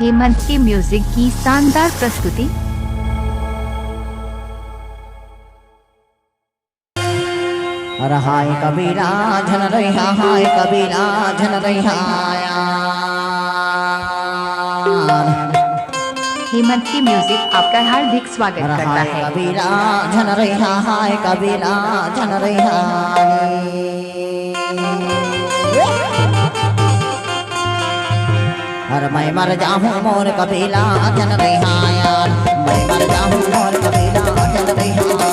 हेमंत के म्यूजिक की शानदार प्रस्तुति। अरे हाय कबीरा झन रहा, हाय कबीरा झन रहा। हेमंत की म्यूजिक आपका हार्दिक स्वागत करता है। कबीरा झन रहा, हाय कबीरा झन रहा। अरे मैं मर जाऊं मोर कबीला झन रहा यार, मैं मर जाऊं मोर कबीला झन रहा।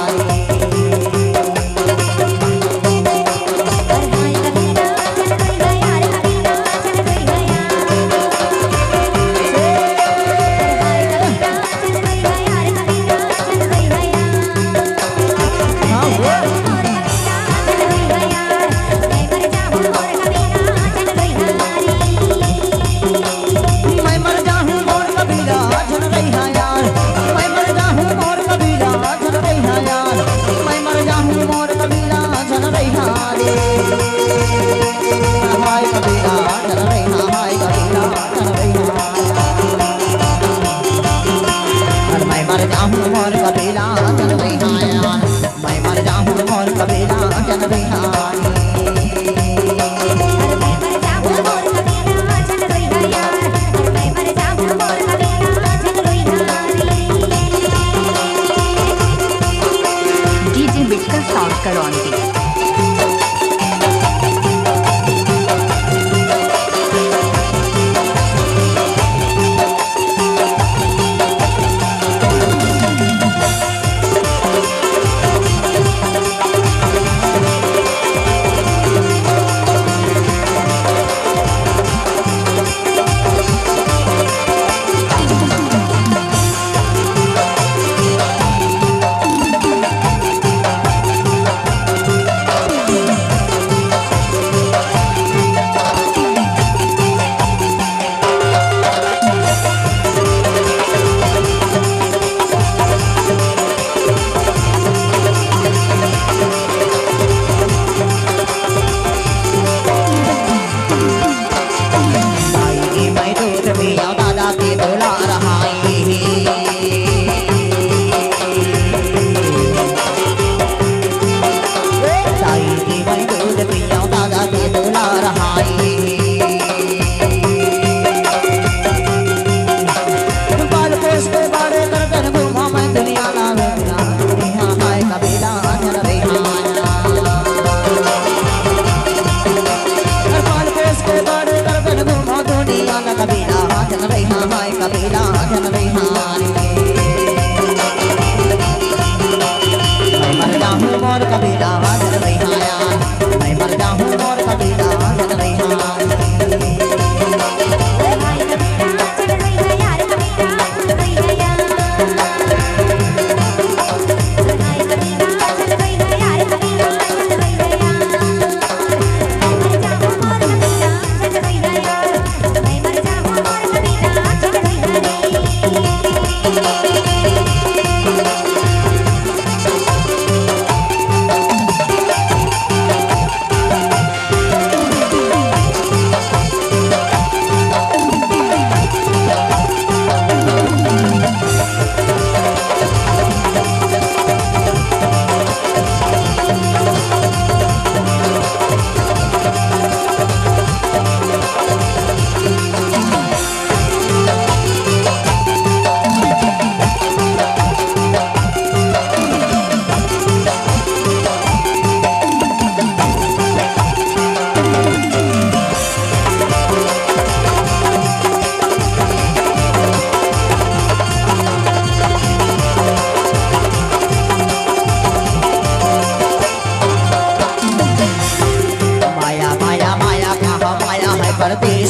मोर कबीला जन रहा, मैं मर जाऊं मोर कबीला जन रहा। डीजे बिट्टल साउंड करवाएंगे। कबीला जन रहा, हाय कबीला जन रहा। मैं मर जाऊं मोर कबीला जन रहा, मैं मर जाऊं मोर कबीला जन रहा।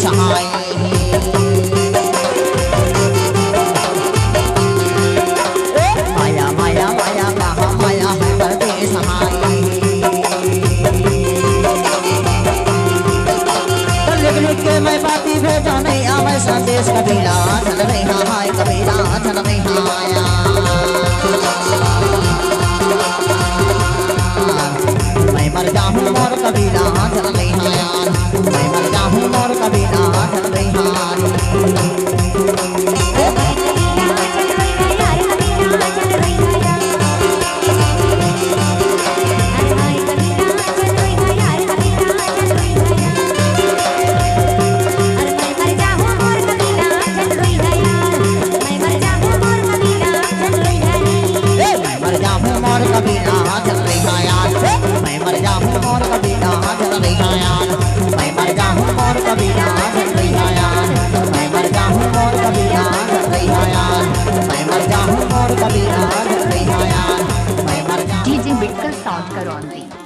सहाय माया माया माया कहा माया है करते सहाय। लिख लिख के मैं बाती भेजा नहीं आवे संदेश कबीला जन रहा, हाय कबीला जन रहा। मैं मर जाऊं मोर कबीला जन रहा, मैं मर जाऊं मोर कबीला जन रहा। करौंदी।